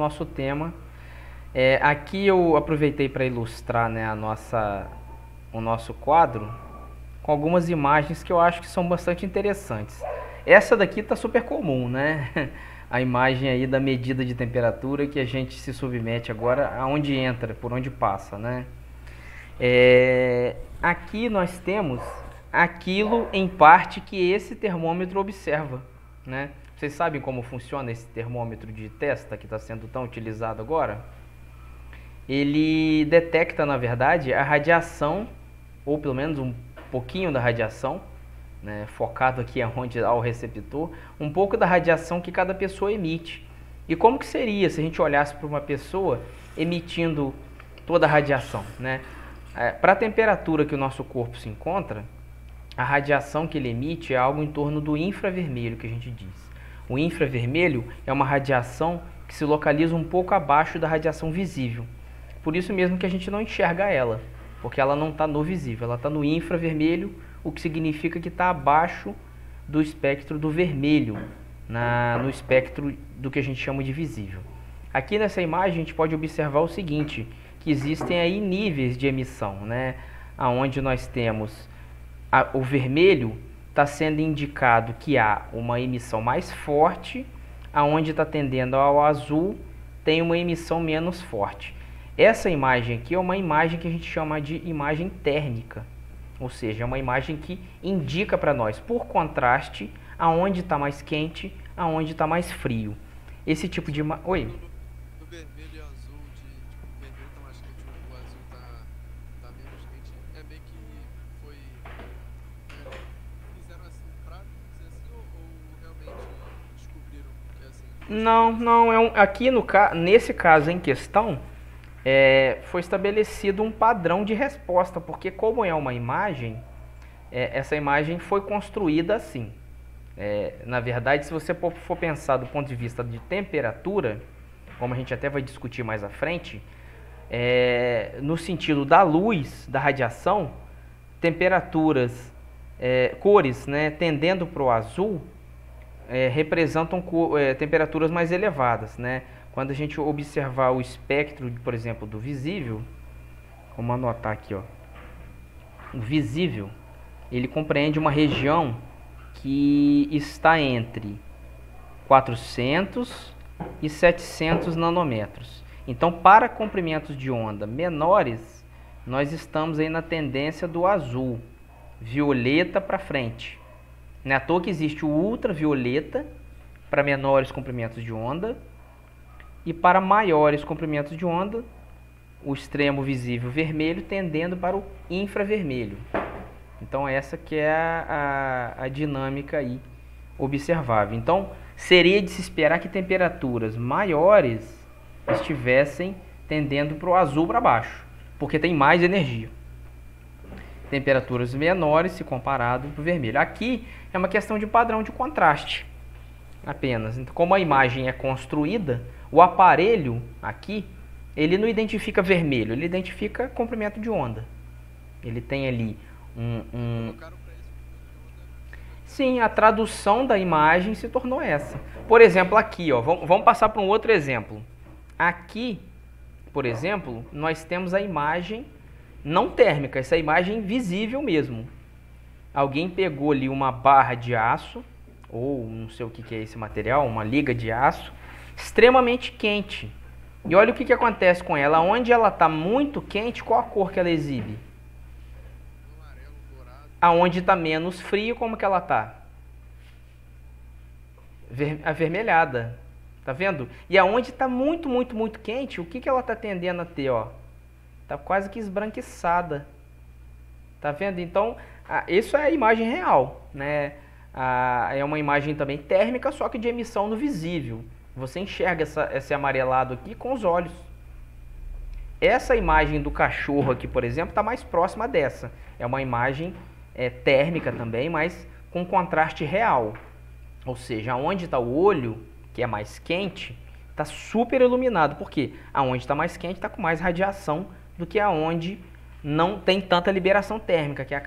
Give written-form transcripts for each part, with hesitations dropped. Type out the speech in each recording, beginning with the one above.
nosso tema. Aqui eu aproveitei para ilustrar, né, o nosso quadro com algumas imagens que eu acho que são bastante interessantes. Essa daqui está super comum, né? A imagem aí da medida de temperatura que a gente se submete agora aonde entra, por onde passa, né? Aqui nós temos aquilo em parte que esse termômetro observa, né? Vocês sabem como funciona esse termômetro de testa que está sendo tão utilizado agora? Ele detecta, na verdade, a radiação, ou pelo menos um pouquinho da radiação, né, focado aqui aonde ao receptor, um pouco da radiação que cada pessoa emite. E como que seria se a gente olhasse para uma pessoa emitindo toda a radiação, né? Para a temperatura que o nosso corpo se encontra, a radiação que ele emite é algo em torno do infravermelho, que a gente diz. O infravermelho é uma radiação que se localiza um pouco abaixo da radiação visível. Por isso mesmo que a gente não enxerga ela, porque ela não está no visível, ela está no infravermelho, o que significa que está abaixo do espectro do vermelho, no espectro do que a gente chama de visível. Aqui nessa imagem a gente pode observar o seguinte, que existem aí níveis de emissão, né? Onde nós temos o vermelho está sendo indicado que há uma emissão mais forte, aonde está tendendo ao azul tem uma emissão menos forte. Essa imagem aqui é uma imagem que a gente chama de imagem térmica, ou seja, é uma imagem que indica para nós, por contraste, aonde está mais quente, aonde está mais frio. Esse tipo de imagem... Oi? Do vermelho e azul, o vermelho está mais quente, o azul tá menos quente, é meio que foi... fizeram assim pra dizer assim, ou realmente descobriram que é assim? Não, aqui nesse caso em questão, foi estabelecido um padrão de resposta, porque como é uma imagem, essa imagem foi construída assim. Na verdade, se você for pensar do ponto de vista de temperatura, como a gente até vai discutir mais à frente, no sentido da luz, da radiação, temperaturas, cores, né, tendendo para o azul, representam temperaturas mais elevadas, né? Quando a gente observar o espectro, por exemplo, do visível, vamos anotar aqui, ó. O visível, ele compreende uma região que está entre 400 e 700 nanômetros. Então, para comprimentos de onda menores, nós estamos aí na tendência do azul, violeta para frente. Não é à toa que existe o ultravioleta para menores comprimentos de onda, e para maiores comprimentos de onda, o extremo visível vermelho tendendo para o infravermelho. Então essa que é a dinâmica aí observável. Então seria de se esperar que temperaturas maiores estivessem tendendo para o azul para baixo, porque tem mais energia. Temperaturas menores se comparado para o vermelho. Aqui é uma questão de padrão de contraste apenas. Então, como a imagem é construída, o aparelho aqui, ele não identifica vermelho, ele identifica comprimento de onda. Ele tem ali Sim, a tradução da imagem se tornou essa. Por exemplo, aqui, ó, vamos passar para um outro exemplo. Aqui, por exemplo, nós temos a imagem não térmica, essa imagem visível mesmo. Alguém pegou ali uma barra de aço, ou não sei o que é esse material, uma liga de aço, extremamente quente. E olha o que acontece com ela. Onde ela está muito quente, qual a cor que ela exibe? Amarelo, dourado. Aonde está menos frio, como que ela está? Avermelhada. Tá vendo? E aonde está muito, muito, muito quente, o que ela está tendendo a ter? Ó? Tá quase que esbranquiçada. Tá vendo? Então, isso é a imagem real, né? É uma imagem também térmica, só que de emissão no visível. Você enxerga esse amarelado aqui com os olhos. Essa imagem do cachorro aqui, por exemplo, está mais próxima dessa. É uma imagem térmica também, mas com contraste real. Ou seja, onde está o olho, que é mais quente, está super iluminado. Por quê? Aonde está mais quente está com mais radiação do que aonde não tem tanta liberação térmica, que é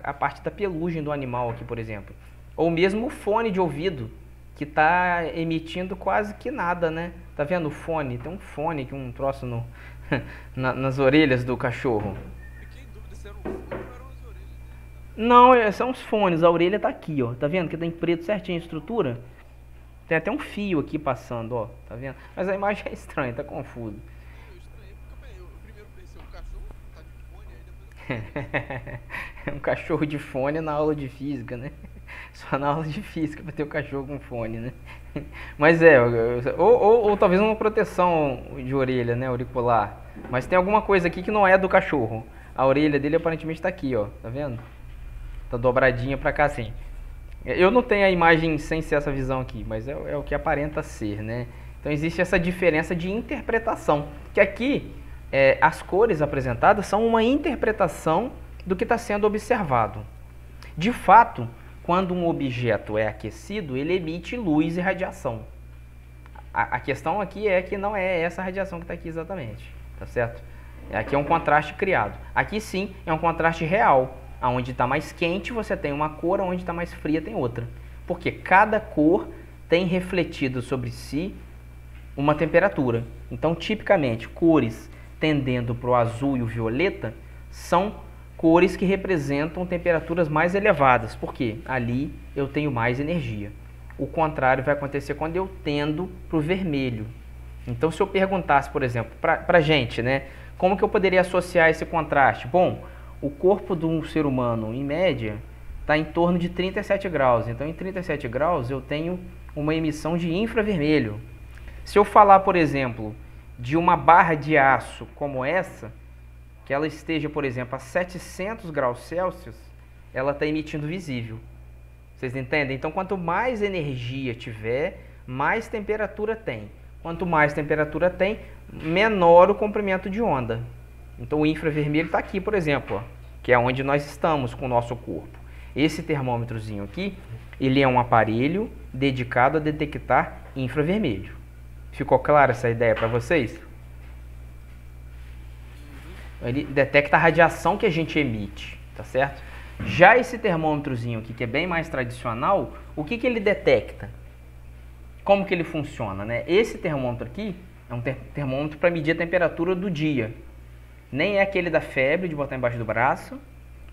a parte da pelugem do animal aqui, por exemplo. Ou mesmo o fone de ouvido, que está emitindo quase que nada, né? Tá vendo o fone? Tem um fone que um troço no, nas orelhas do cachorro. Fiquei em dúvida se era um fone ou eram as orelhas dele. Não, são os fones. A orelha tá aqui, ó. Tá vendo que tá em preto certinho a estrutura? Tem até um fio aqui passando, ó. Tá vendo? Mas a imagem é estranha, tá confuso. Eu estranhei porque eu primeiro pensei, o cachorro tá de fone, aí depois eu Um cachorro de fone na aula de física, né? Só na aula de física pra ter o cachorro com fone, né? Mas ou talvez uma proteção de orelha, né? Auricular. Mas tem alguma coisa aqui que não é do cachorro. A orelha dele aparentemente tá aqui, ó. Tá vendo? Tá dobradinha pra cá assim. Eu não tenho a imagem sem ser essa visão aqui, mas é o que aparenta ser, né? Então existe essa diferença de interpretação. Que aqui, as cores apresentadas são uma interpretação do que está sendo observado. De fato, quando um objeto é aquecido, ele emite luz e radiação. A questão aqui é que não é essa radiação que está aqui exatamente, tá certo? Aqui é um contraste criado. Aqui sim é um contraste real. Onde está mais quente você tem uma cor, onde está mais fria tem outra. Porque cada cor tem refletido sobre si uma temperatura. Então, tipicamente, cores tendendo para o azul e o violeta são cores que representam temperaturas mais elevadas. Porque ali eu tenho mais energia. O contrário vai acontecer quando eu tendo para o vermelho. Então, se eu perguntasse, por exemplo, para a gente, né, como que eu poderia associar esse contraste? Bom, o corpo de um ser humano, em média, está em torno de 37 graus. Então, em 37 graus, eu tenho uma emissão de infravermelho. Se eu falar, por exemplo, de uma barra de aço como essa, que ela esteja, por exemplo, a 700 graus Celsius, ela está emitindo visível. Vocês entendem? Então, quanto mais energia tiver, mais temperatura tem. Quanto mais temperatura tem, menor o comprimento de onda. Então o infravermelho está aqui, por exemplo, ó, que é onde nós estamos com o nosso corpo. Esse termômetrozinho aqui, ele é um aparelho dedicado a detectar infravermelho. Ficou clara essa ideia para vocês? Ele detecta a radiação que a gente emite, tá certo? Já esse termômetrozinho aqui, que é bem mais tradicional, o que ele detecta? Como que ele funciona, né? Esse termômetro aqui é um termômetro para medir a temperatura do dia. Nem é aquele da febre, de botar embaixo do braço,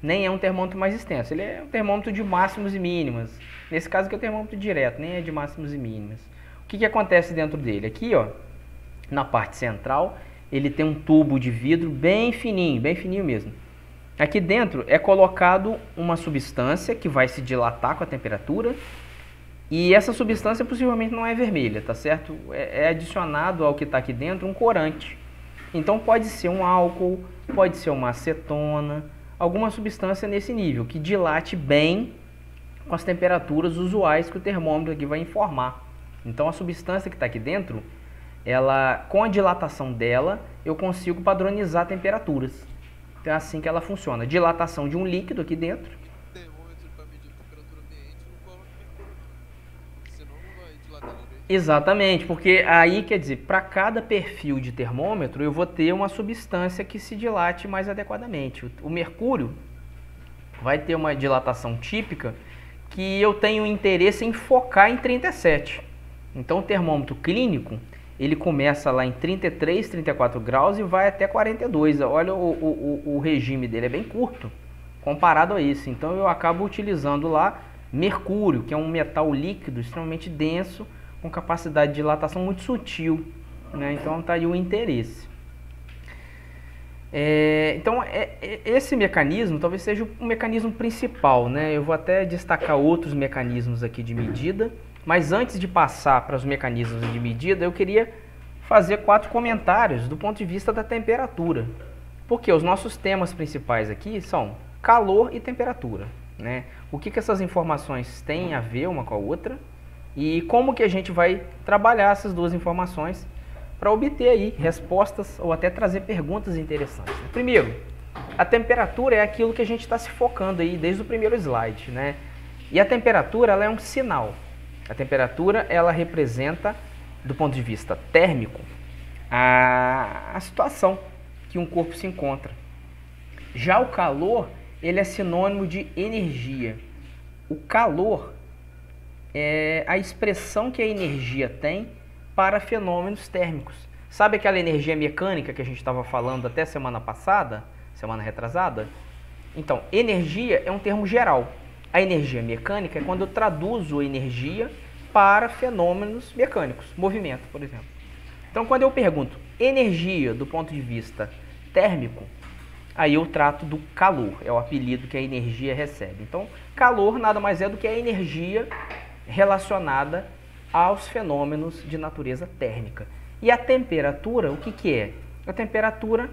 nem é um termômetro mais extenso. Ele é um termômetro de máximos e mínimas. Nesse caso aqui é o termômetro direto, nem é de máximos e mínimas. O que acontece dentro dele? Aqui, ó, na parte central, ele tem um tubo de vidro bem fininho mesmo. Aqui dentro é colocado uma substância que vai se dilatar com a temperatura. E essa substância possivelmente não é vermelha, tá certo? É adicionado ao que está aqui dentro um corante. Então pode ser um álcool, pode ser uma acetona, alguma substância nesse nível, que dilate bem com as temperaturas usuais que o termômetro aqui vai informar. Então a substância que está aqui dentro, ela, com a dilatação dela, eu consigo padronizar temperaturas. Então é assim que ela funciona. Dilatação de um líquido aqui dentro. termômetro para medir a temperatura ambiente não coloca mercúrio, não. Senão não vai dilatar direito. Exatamente, porque aí quer dizer, para cada perfil de termômetro eu vou ter uma substância que se dilate mais adequadamente. O mercúrio vai ter uma dilatação típica que eu tenho interesse em focar em 37. Então o termômetro clínico, ele começa lá em 33, 34 graus e vai até 42. Olha o regime dele, é bem curto comparado a esse. Então eu acabo utilizando lá mercúrio, que é um metal líquido extremamente denso, com capacidade de dilatação muito sutil, né? Então está aí o interesse. Então esse mecanismo talvez seja o mecanismo principal, né? Eu vou até destacar outros mecanismos aqui de medida, mas antes de passar para os mecanismos de medida, eu queria fazer 4 comentários do ponto de vista da temperatura. Porque os nossos temas principais aqui são calor e temperatura, né? O que essas informações têm a ver uma com a outra e como que a gente vai trabalhar essas duas informações para obter aí respostas ou até trazer perguntas interessantes. Primeiro, a temperatura é aquilo que a gente está se focando aí desde o primeiro slide, né? E a temperatura, ela é um sinal. A temperatura, ela representa, do ponto de vista térmico, a situação que um corpo se encontra. Já o calor, ele é sinônimo de energia. O calor é a expressão que a energia tem para fenômenos térmicos. Sabe aquela energia mecânica que a gente estava falando até semana passada, semana retrasada? Então, energia é um termo geral. A energia mecânica é quando eu traduzo energia para fenômenos mecânicos, movimento, por exemplo. Então, quando eu pergunto energia do ponto de vista térmico, aí eu trato do calor, é o apelido que a energia recebe. Então, calor nada mais é do que a energia relacionada aos fenômenos de natureza térmica. E a temperatura, o que que é? A temperatura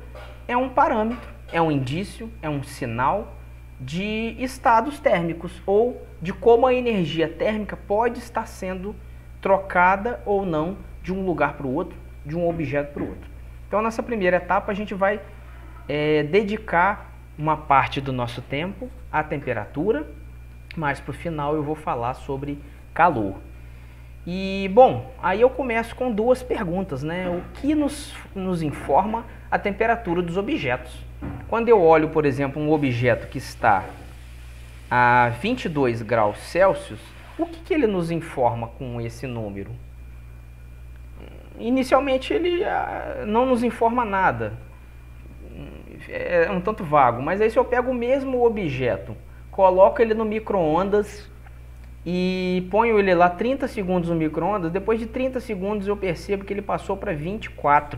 é um parâmetro, é um indício, é um sinal de estados térmicos ou de como a energia térmica pode estar sendo trocada ou não de um lugar para o outro, de um objeto para o outro. Então, nessa primeira etapa, a gente vai dedicar uma parte do nosso tempo à temperatura, mas para o final eu vou falar sobre calor. E, bom, aí eu começo com duas perguntas, né? O que nos informa a temperatura dos objetos? Quando eu olho, por exemplo, um objeto que está a 22 graus Celsius, o que ele nos informa com esse número? Inicialmente ele não nos informa nada, é um tanto vago, mas aí se eu pego o mesmo objeto, coloco ele no micro-ondas e ponho ele lá 30 segundos no micro-ondas, depois de 30 segundos eu percebo que ele passou para 24.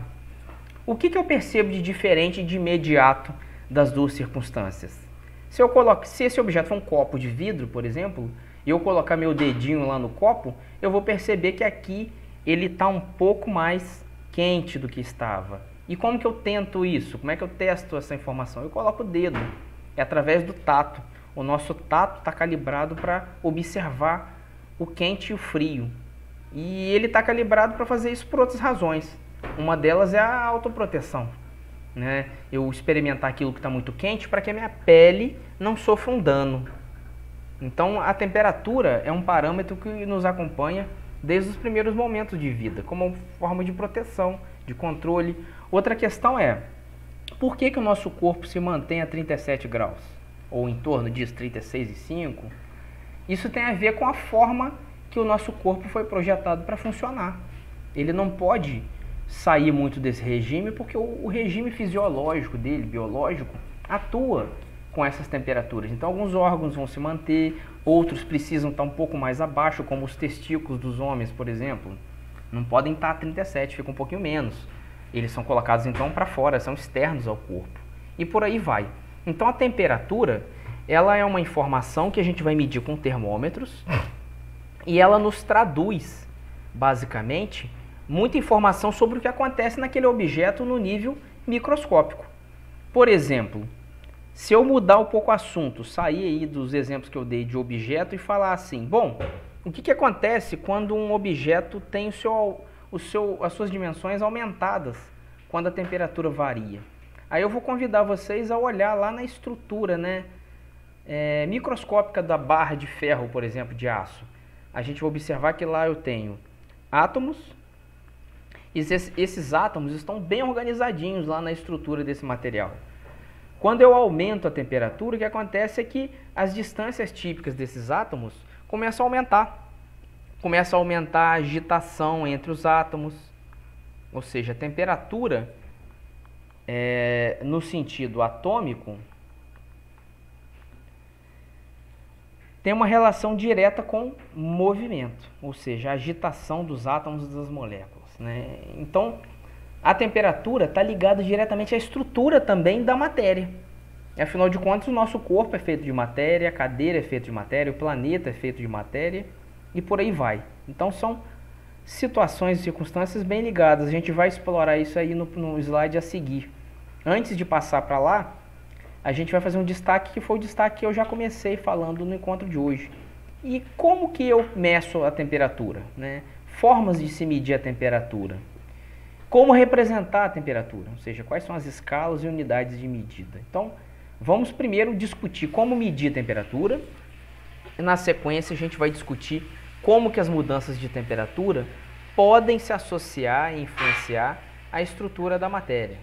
O que eu percebo de diferente de imediato das duas circunstâncias? Se esse objeto for um copo de vidro, por exemplo, e eu colocar meu dedinho lá no copo, eu vou perceber que aqui ele está um pouco mais quente do que estava. E como que eu tento isso? Como é que eu testo essa informação? Eu coloco o dedo, é através do tato. O nosso tato está calibrado para observar o quente e o frio. E ele está calibrado para fazer isso por outras razões. Uma delas é a autoproteção, né? Eu experimentar aquilo que está muito quente para que a minha pele não sofra um dano. Então, a temperatura é um parâmetro que nos acompanha desde os primeiros momentos de vida, como forma de proteção, de controle. Outra questão é, por que o nosso corpo se mantém a 37 graus? Ou em torno disso, 36,5? Isso tem a ver com a forma que o nosso corpo foi projetado para funcionar. Ele não pode sair muito desse regime, porque o regime fisiológico dele, biológico, atua com essas temperaturas. Então, alguns órgãos vão se manter, outros precisam estar um pouco mais abaixo, como os testículos dos homens, por exemplo. Não podem estar a 37, fica um pouquinho menos. Eles são colocados, então, para fora, são externos ao corpo. E por aí vai. Então, a temperatura, ela é uma informação que a gente vai medir com termômetros e ela nos traduz, basicamente, muita informação sobre o que acontece naquele objeto no nível microscópico. Por exemplo, se eu mudar um pouco o assunto, sair aí dos exemplos que eu dei de objeto e falar assim, bom, o que acontece quando um objeto tem as suas dimensões aumentadas, quando a temperatura varia? Aí eu vou convidar vocês a olhar lá na estrutura, né, microscópica da barra de ferro, por exemplo, de aço. A gente vai observar que lá eu tenho átomos, e esses átomos estão bem organizadinhos lá na estrutura desse material. Quando eu aumento a temperatura, o que acontece é que as distâncias típicas desses átomos começam a aumentar. Começa a aumentar a agitação entre os átomos, ou seja, a temperatura, no sentido atômico, tem uma relação direta com movimento, ou seja, a agitação dos átomos e das moléculas, né? Então, a temperatura está ligada diretamente à estrutura também da matéria. Afinal de contas, o nosso corpo é feito de matéria, a cadeira é feita de matéria, o planeta é feito de matéria e por aí vai. Então, são situações e circunstâncias bem ligadas. A gente vai explorar isso aí no slide a seguir. Antes de passar para lá, a gente vai fazer um destaque que foi o destaque que eu já comecei falando no encontro de hoje. E como que eu meço a temperatura, né? Formas de se medir a temperatura. Como representar a temperatura, ou seja, quais são as escalas e unidades de medida. Então, vamos primeiro discutir como medir a temperatura. E na sequência, a gente vai discutir como que as mudanças de temperatura podem se associar e influenciar a estrutura da matéria.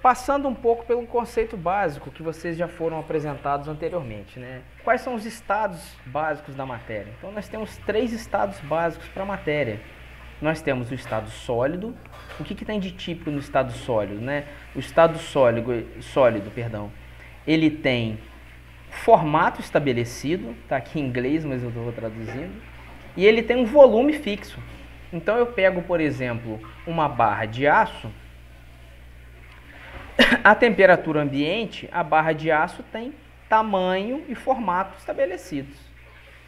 Passando um pouco pelo conceito básico que vocês já foram apresentados anteriormente, né? quais são os estados básicos da matéria. Então nós temos 3 estados básicos para a matéria. Nós temos o estado sólido. O que tem de típico no estado sólido, né? O estado sólido, ele tem formato estabelecido, tá aqui em inglês, mas eu estou traduzindo, e ele tem um volume fixo. Então eu pego, por exemplo, uma barra de aço, a temperatura ambiente, a barra de aço tem tamanho e formato estabelecidos.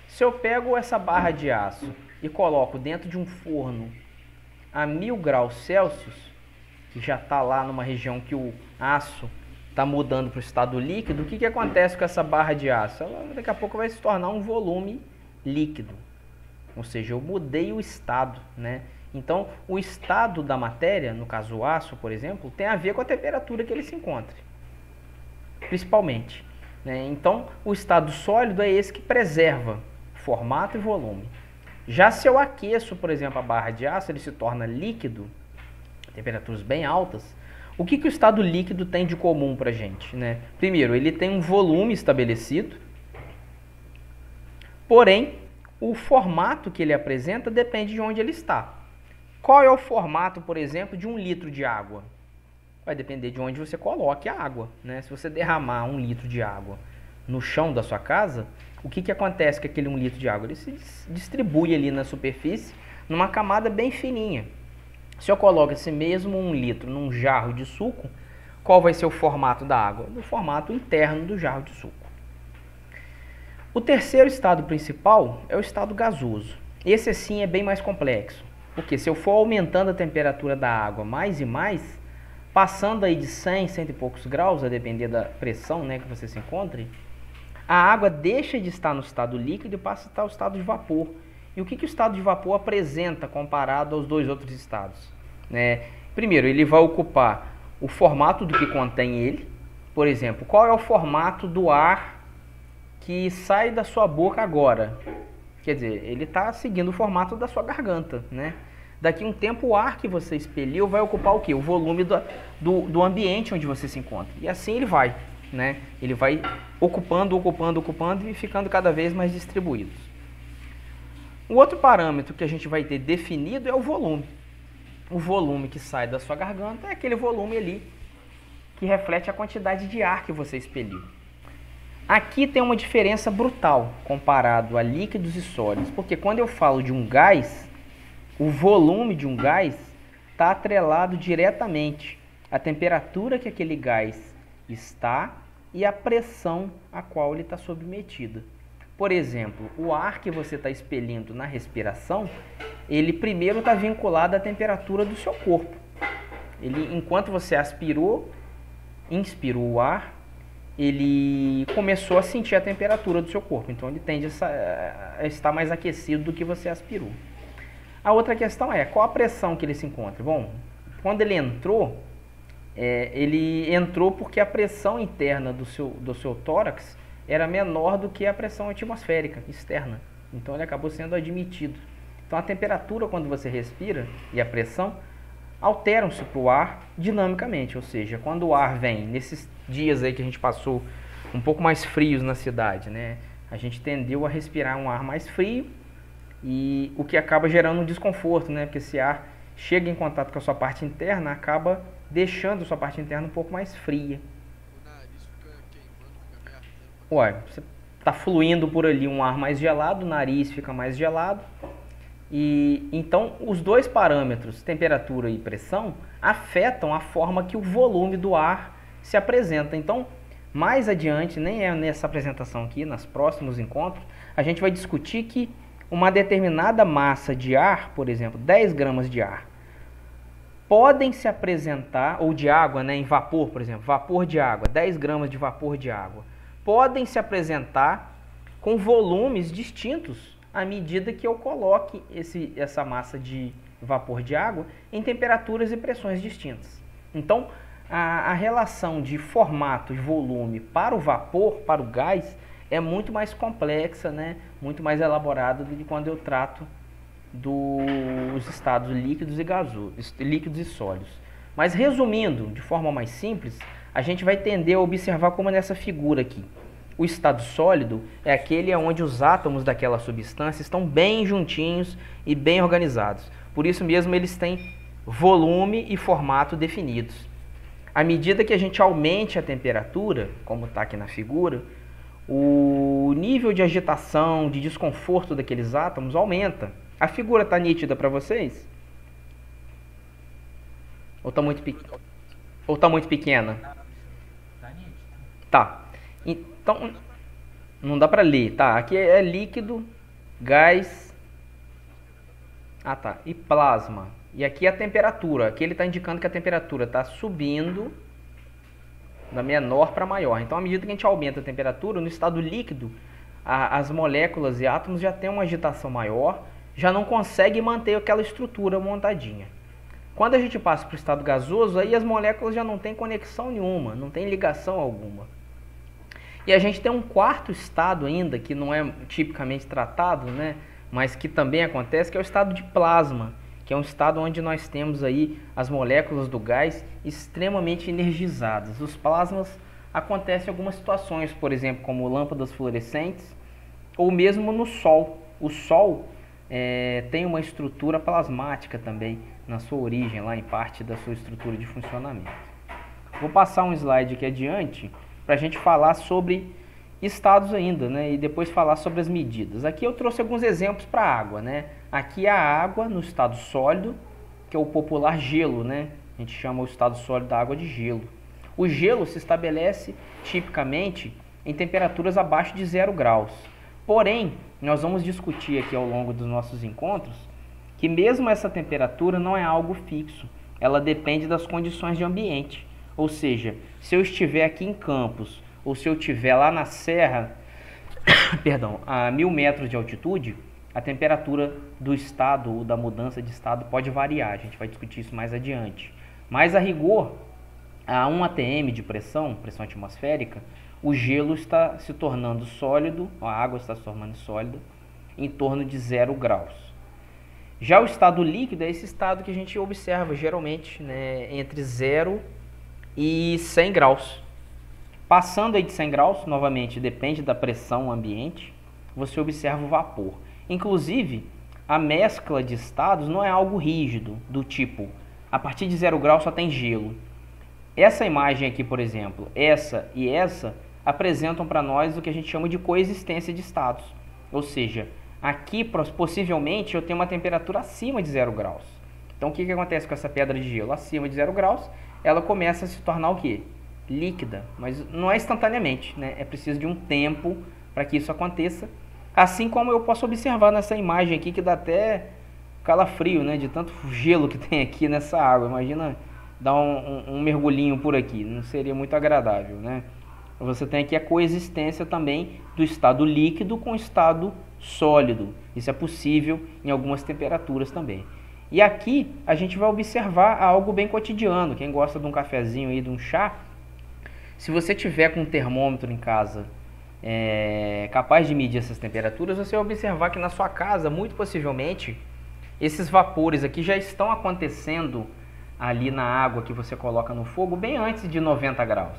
Se eu pego essa barra de aço e coloco dentro de um forno a 1000 graus Celsius, que já está lá numa região que o aço está mudando para o estado líquido, o que acontece com essa barra de aço? Ela daqui a pouco vai se tornar um volume líquido. Ou seja, eu mudei o estado, né? Então, o estado da matéria, no caso o aço, por exemplo, tem a ver com a temperatura que ele se encontra, principalmente, né? Então, o estado sólido é esse que preserva formato e volume. Já se eu aqueço, por exemplo, a barra de aço, ele se torna líquido, temperaturas bem altas. O que o estado líquido tem de comum para a gente, né? Primeiro, ele tem um volume estabelecido, porém, o formato que ele apresenta depende de onde ele está. Qual é o formato, por exemplo, de 1 litro de água? Vai depender de onde você coloque a água, né? Se você derramar 1 litro de água no chão da sua casa, o que acontece com aquele 1 litro de água? Ele se distribui ali na superfície numa camada bem fininha. Se eu coloco esse mesmo 1 litro num jarro de suco, qual vai ser o formato da água? O formato interno do jarro de suco. O terceiro estado principal é o estado gasoso. Esse sim é bem mais complexo, porque se eu for aumentando a temperatura da água mais e mais, passando aí de 100, 100 e poucos graus, a depender da pressão, né, que você se encontre, a água deixa de estar no estado líquido e passa a estar no estado de vapor. E o que o estado de vapor apresenta comparado aos 2 outros estados? Primeiro, ele vai ocupar o formato do que contém ele. Por exemplo, qual é o formato do ar que sai da sua boca agora? Quer dizer, ele está seguindo o formato da sua garganta, né? Daqui a um tempo, o ar que você expeliu vai ocupar o quê? O volume do ambiente onde você se encontra. E assim ele vai, né? Ele vai ocupando e ficando cada vez mais distribuído. O outro parâmetro que a gente vai ter definido é o volume. O volume que sai da sua garganta é aquele volume ali que reflete a quantidade de ar que você expeliu. Aqui tem uma diferença brutal comparado a líquidos e sólidos, porque quando eu falo de um gás, o volume de um gás está atrelado diretamente à temperatura que aquele gás está e à pressão a qual ele está submetido. Por exemplo, o ar que você está expelindo na respiração, ele primeiro está vinculado à temperatura do seu corpo. Enquanto você inspirou o ar, ele começou a sentir a temperatura do seu corpo. Então ele tende a estar mais aquecido do que você aspirou. A outra questão é, qual a pressão que ele se encontra? Bom, quando ele entrou porque a pressão interna do seu tórax era menor do que a pressão atmosférica externa. Então ele acabou sendo admitido. Então a temperatura quando você respira e a pressão alteram-se para o ar dinamicamente. Ou seja, quando o ar vem, nesses dias aí que a gente passou um pouco mais frios na cidade, né? A gente tendeu a respirar um ar mais frio, e o que acaba gerando um desconforto, né? Porque esse ar chega em contato com a sua parte interna, acaba deixando a sua parte interna um pouco mais fria. O nariz fica queimando, fica meio ardendo. Ué, você está fluindo por ali um ar mais gelado, o nariz fica mais gelado. E então os 2 parâmetros, temperatura e pressão, afetam a forma que o volume do ar se apresenta. Então, mais adiante, nem é nessa apresentação aqui, nos próximos encontros, a gente vai discutir que uma determinada massa de ar, por exemplo, 10 gramas de ar, podem se apresentar, ou de água, né, em vapor, por exemplo, vapor de água, 10 gramas de vapor de água, podem se apresentar com volumes distintos à medida que eu coloque essa massa de vapor de água em temperaturas e pressões distintas. Então, a relação de formato e volume para o vapor, para o gás, é muito mais complexa, né? Muito mais elaborada do que quando eu trato dos estados líquidos e gasosos, líquidos e sólidos. Mas resumindo, de forma mais simples, a gente vai tender a observar como nessa figura aqui. O estado sólido é aquele onde os átomos daquela substância estão bem juntinhos e bem organizados. Por isso mesmo eles têm volume e formato definidos. À medida que a gente aumente a temperatura, como está aqui na figura, o nível de agitação, de desconforto daqueles átomos aumenta. A figura está nítida para vocês? Ou está muito pequena? Tá. Então, não dá para ler, tá? Aqui é líquido, gás, tá, e plasma. E aqui a temperatura. Aqui ele está indicando que a temperatura está subindo da menor para maior. Então, à medida que a gente aumenta a temperatura, no estado líquido, as moléculas e átomos já têm uma agitação maior, já não consegue manter aquela estrutura montadinha. Quando a gente passa para o estado gasoso, aí as moléculas já não têm conexão nenhuma, não tem ligação alguma. E a gente tem um quarto estado ainda, que não é tipicamente tratado, né, mas que também acontece, que é o estado de plasma, que é um estado onde nós temos aí as moléculas do gás extremamente energizadas. Os plasmas acontecem em algumas situações, por exemplo, como lâmpadas fluorescentes, ou mesmo no Sol. O Sol tem uma estrutura plasmática também, na sua origem, lá em parte da sua estrutura de funcionamento. Vou passar um slide aqui adiante, para a gente falar sobre estados ainda, né? E depois falar sobre as medidas. Aqui eu trouxe alguns exemplos para a água, né? Aqui a água no estado sólido, que é o popular gelo, né? A gente chama o estado sólido da água de gelo. O gelo se estabelece tipicamente em temperaturas abaixo de 0 graus. Porém, nós vamos discutir aqui ao longo dos nossos encontros que mesmo essa temperatura não é algo fixo. Ela depende das condições de ambiente. Ou seja, se eu estiver aqui em Campos ou se eu estiver lá na serra, perdão, a 1000 metros de altitude, a temperatura do estado ou da mudança de estado pode variar. A gente vai discutir isso mais adiante. Mas a rigor, a 1 atm de pressão atmosférica, o gelo está se tornando sólido, a água está se tornando sólida em torno de 0 graus. Já o estado líquido é esse estado que a gente observa geralmente, né, entre 0 e 100 graus. Passando aí de 100 graus, novamente depende da pressão ambiente, você observa o vapor. Inclusive, a mescla de estados não é algo rígido, do tipo, a partir de 0 graus só tem gelo. Essa imagem aqui, por exemplo, essa e essa, apresentam para nós o que a gente chama de coexistência de estados. Ou seja, aqui possivelmente eu tenho uma temperatura acima de 0 graus. Então o que acontece com essa pedra de gelo? Acima de 0 graus, ela começa a se tornar o quê? Líquida, mas não é instantaneamente, né? É preciso de um tempo para que isso aconteça. Assim como eu posso observar nessa imagem aqui, que dá até calafrio, né? De tanto gelo que tem aqui nessa água. Imagina dar um mergulhinho por aqui, não seria muito agradável, né? Você tem aqui a coexistência também do estado líquido com o estado sólido. Isso é possível em algumas temperaturas também. E aqui a gente vai observar algo bem cotidiano. Quem gosta de um cafezinho aí, de um chá, se você tiver com um termômetro em casa capaz de medir essas temperaturas, você vai observar que na sua casa, muito possivelmente, esses vapores aqui já estão acontecendo ali na água que você coloca no fogo bem antes de 90 graus.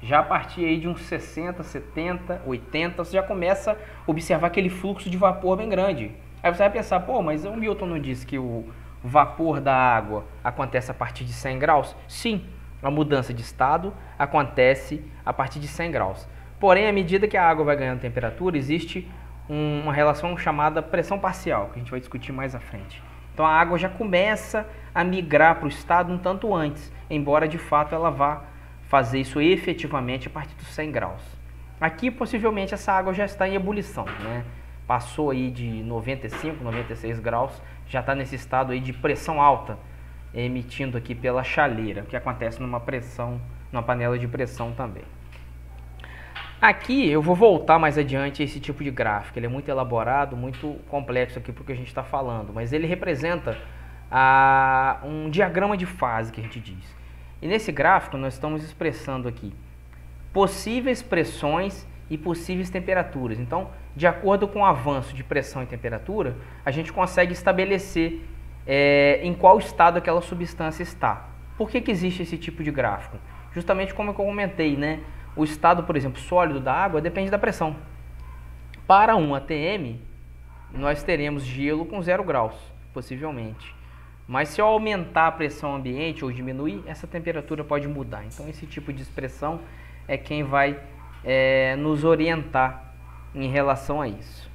Já a partir aí de uns 60, 70, 80, você já começa a observar aquele fluxo de vapor bem grande. Aí você vai pensar, pô, mas o Milton não disse que o vapor da água acontece a partir de 100 graus? Sim, a mudança de estado acontece a partir de 100 graus. Porém, à medida que a água vai ganhando temperatura, existe uma relação chamada pressão parcial, que a gente vai discutir mais à frente. Então a água já começa a migrar para o estado um tanto antes, embora de fato ela vá fazer isso efetivamente a partir dos 100 graus. Aqui possivelmente essa água já está em ebulição, né? Passou aí de 95, 96 graus, já está nesse estado aí de pressão alta, emitindo aqui pela chaleira, que acontece numa panela de pressão também. Aqui eu vou voltar mais adiante a esse tipo de gráfico, ele é muito elaborado, muito complexo aqui porque a gente está falando, mas ele representa um diagrama de fase que a gente diz. E nesse gráfico nós estamos expressando aqui possíveis pressões e possíveis temperaturas. Então, de acordo com o avanço de pressão e temperatura, a gente consegue estabelecer em qual estado aquela substância está. Por que existe esse tipo de gráfico? Justamente como eu comentei, né? o estado, por exemplo, sólido da água depende da pressão. Para um ATM, nós teremos gelo com 0 graus, possivelmente. Mas se eu aumentar a pressão ambiente ou diminuir, essa temperatura pode mudar. Então esse tipo de expressão é quem vai nos orientar em relação a isso.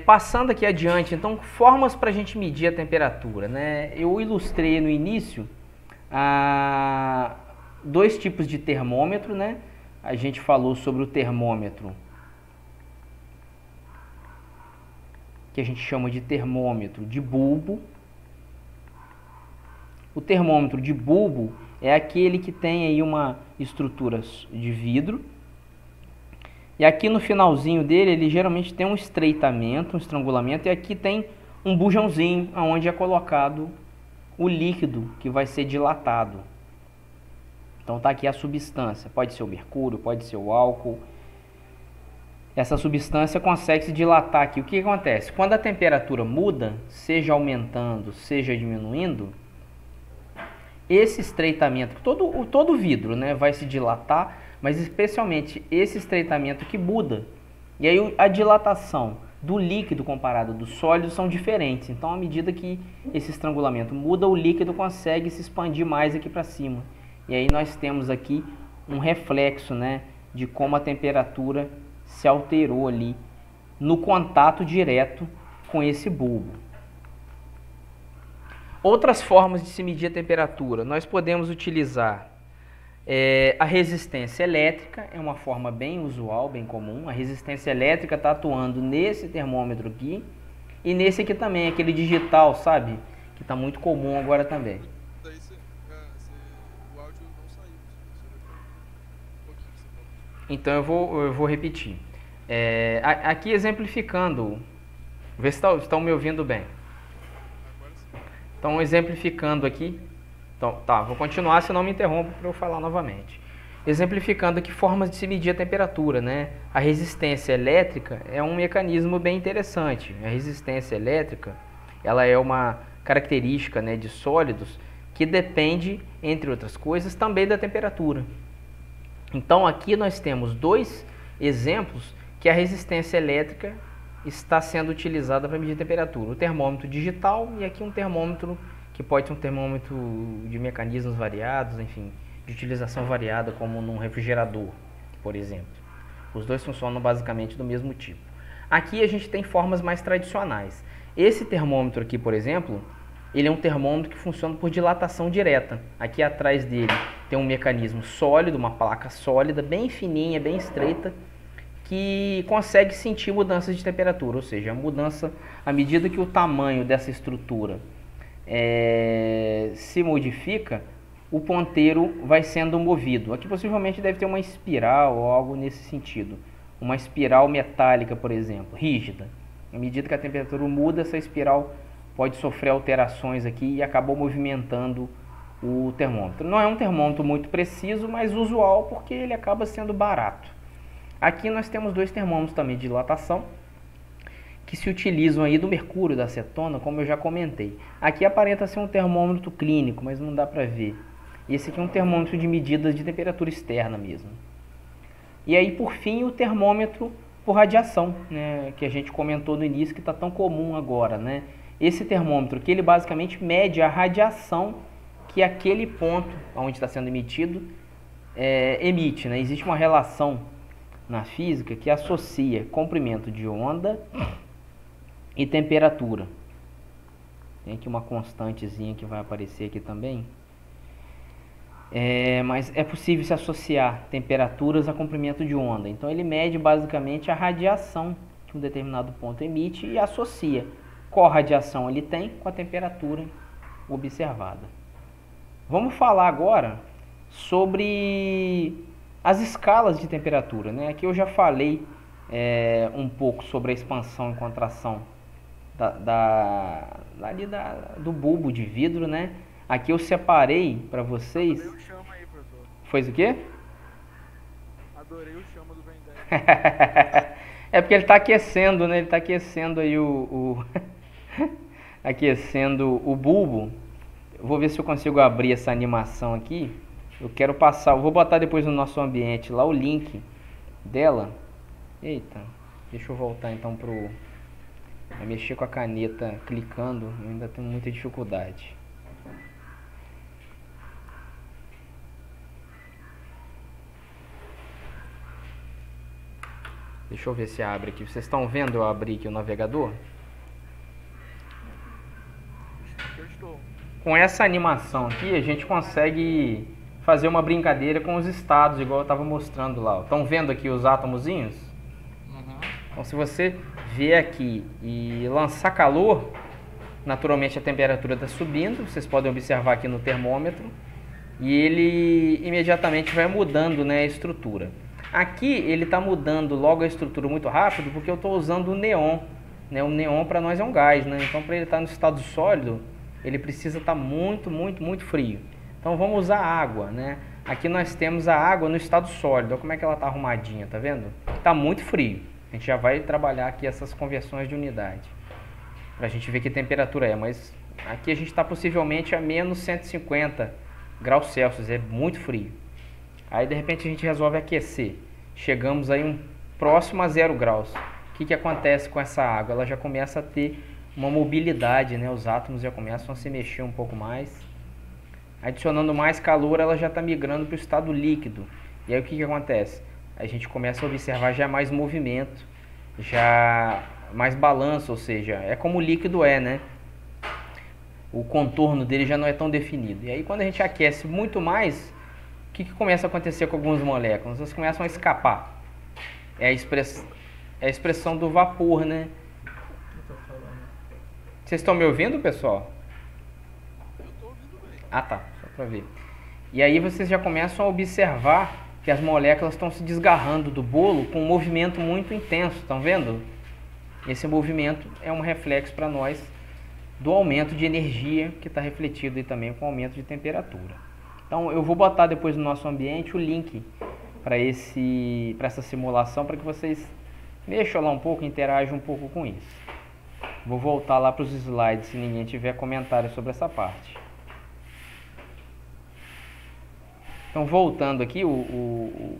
Passando aqui adiante, então, formas para a gente medir a temperatura, né? Eu ilustrei no início dois tipos de termômetro, né? A gente falou sobre o termômetro que a gente chama de termômetro de bulbo. O termômetro de bulbo é aquele que tem aí uma estrutura de vidro. E aqui no finalzinho dele, ele geralmente tem um estreitamento, um estrangulamento, e aqui tem um bujãozinho, onde é colocado o líquido que vai ser dilatado. Então tá aqui a substância, pode ser o mercúrio, pode ser o álcool. Essa substância consegue se dilatar aqui. O que acontece? Quando a temperatura muda, seja aumentando, seja diminuindo, esse estreitamento, todo o vidro, né, vai se dilatar, mas especialmente esse estreitamento que muda. E aí a dilatação do líquido comparado do sólido são diferentes. Então, à medida que esse estrangulamento muda, o líquido consegue se expandir mais aqui para cima. E aí nós temos aqui um reflexo, né, de como a temperatura se alterou ali no contato direto com esse bulbo. Outras formas de se medir a temperatura, nós podemos utilizar a resistência elétrica, é uma forma bem usual, bem comum. A resistência elétrica está atuando nesse termômetro aqui e nesse aqui também, aquele digital, sabe? Que está muito comum agora também. Daí o áudio não saiu. Então eu vou repetir. Aqui exemplificando, vê se estão me ouvindo bem. Agora sim. Então exemplificando aqui. Então, tá, vou continuar, senão me interrompo para eu falar novamente. Exemplificando aqui formas de se medir a temperatura, né? A resistência elétrica é um mecanismo bem interessante. A resistência elétrica, ela é uma característica, né, de sólidos que depende, entre outras coisas, também da temperatura. Então, aqui nós temos dois exemplos que a resistência elétrica está sendo utilizada para medir a temperatura. O termômetro digital e aqui um termômetro que pode ser um termômetro de mecanismos variados, enfim, de utilização variada, como num refrigerador, por exemplo. Os dois funcionam basicamente do mesmo tipo. Aqui a gente tem formas mais tradicionais. Esse termômetro aqui, por exemplo, ele é um termômetro que funciona por dilatação direta. Aqui atrás dele tem um mecanismo sólido, uma placa sólida, bem fininha, bem estreita, que consegue sentir mudanças de temperatura, ou seja, a mudança à medida que o tamanho dessa estrutura se modifica, o ponteiro vai sendo movido. Aqui possivelmente deve ter uma espiral ou algo nesse sentido. Uma espiral metálica, por exemplo, rígida. À medida que a temperatura muda, essa espiral pode sofrer alterações aqui e acabou movimentando o termômetro. Não é um termômetro muito preciso, mas usual porque ele acaba sendo barato. Aqui nós temos dois termômetros também de dilatação, que se utilizam aí do mercúrio, da acetona, como eu já comentei. Aqui aparenta ser um termômetro clínico, mas não dá para ver. Esse aqui é um termômetro de medidas de temperatura externa mesmo. E aí, por fim, o termômetro por radiação, né, que a gente comentou no início, que está tão comum agora, né? Esse termômetro aqui, ele basicamente mede a radiação que aquele ponto onde está sendo emitido emite, né? Existe uma relação na física que associa comprimento de onda e temperatura. Tem aqui uma constantezinha que vai aparecer aqui também. Mas é possível se associar temperaturas a comprimento de onda. Então ele mede basicamente a radiação que um determinado ponto emite e associa qual radiação ele tem com a temperatura observada. Vamos falar agora sobre as escalas de temperatura, né? Aqui eu já falei um pouco sobre a expansão e contração do bulbo de vidro, né? Aqui eu separei para vocês. Adorei o chama aí, professor. Foi o quê? Adorei o chama do Ben 10. É porque ele está aquecendo, né? Ele está aquecendo aí aquecendo o bulbo. Eu vou ver se eu consigo abrir essa animação aqui. eu quero passar, eu vou botar depois no nosso ambiente lá o link dela. Eita, deixa eu voltar então pro... mexer com a caneta clicando, eu ainda tenho muita dificuldade. Deixa eu ver se abre aqui. Vocês estão vendo eu abrir aqui o navegador? Eu estou. Com essa animação aqui, a gente consegue fazer uma brincadeira com os estados, igual eu estava mostrando lá. Estão vendo aqui os átomozinhos? Uhum. Então, se você vier aqui e lançar calor, naturalmente a temperatura está subindo. Vocês podem observar aqui no termômetro. E ele imediatamente vai mudando, né, a estrutura. Aqui ele está mudando logo a estrutura muito rápido porque eu estou usando o neon. Né? O neon para nós é um gás, né? Então para ele estar no estado sólido, ele precisa estar muito, muito, muito frio. Então vamos usar água, né? Aqui nós temos a água no estado sólido. Olha como é que ela está arrumadinha, tá vendo? Está muito frio. A gente já vai trabalhar aqui essas conversões de unidade para a gente ver que temperatura é. Mas aqui a gente está possivelmente a menos 150 graus Celsius, é muito frio. Aí de repente a gente resolve aquecer. Chegamos aí próximo a 0 graus. O que acontece com essa água? Ela já começa a ter uma mobilidade, né? Os átomos já começam a se mexer um pouco mais. Adicionando mais calor, ela já está migrando para o estado líquido. E aí o que acontece? A gente começa a observar já mais movimento, já mais balanço, ou seja, é como o líquido é, né? O contorno dele já não é tão definido. E aí quando a gente aquece muito mais, o que começa a acontecer com algumas moléculas? Elas começam a escapar. É a expressão do vapor, né? Vocês estão me ouvindo, pessoal? Eu estou ouvindo bem. Ah, tá. Só para ver. E aí vocês já começam a observar que as moléculas estão se desgarrando do bolo com um movimento muito intenso. Estão vendo? Esse movimento é um reflexo para nós do aumento de energia que está refletido aí também com o aumento de temperatura. Então eu vou botar depois no nosso ambiente o link para essa simulação para que vocês mexam lá um pouco, interajam um pouco com isso. Vou voltar lá para os slides se ninguém tiver comentário sobre essa parte. Então voltando aqui,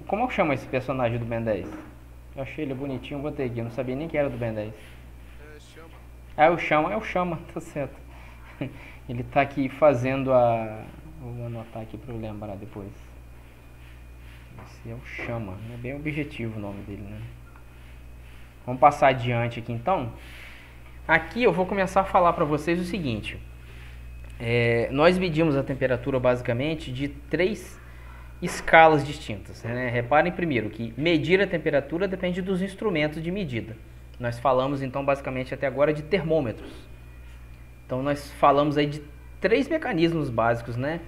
como eu chamo esse personagem do Ben 10? Eu achei ele bonitinho, botei aqui, eu não sabia nem que era do Ben 10. Chama. Ah, é o Chama, tá certo. Ele tá aqui fazendo a... Vou anotar aqui para eu lembrar depois. Esse é o Chama, é bem objetivo o nome dele, né? Vamos passar adiante aqui então. Aqui eu vou começar a falar para vocês o seguinte. Nós medimos a temperatura basicamente de 3 escalas distintas, né? Reparem primeiro que medir a temperatura depende dos instrumentos de medida. Nós falamos então basicamente até agora de termômetros. Então nós falamos aí de 3 mecanismos básicos, né?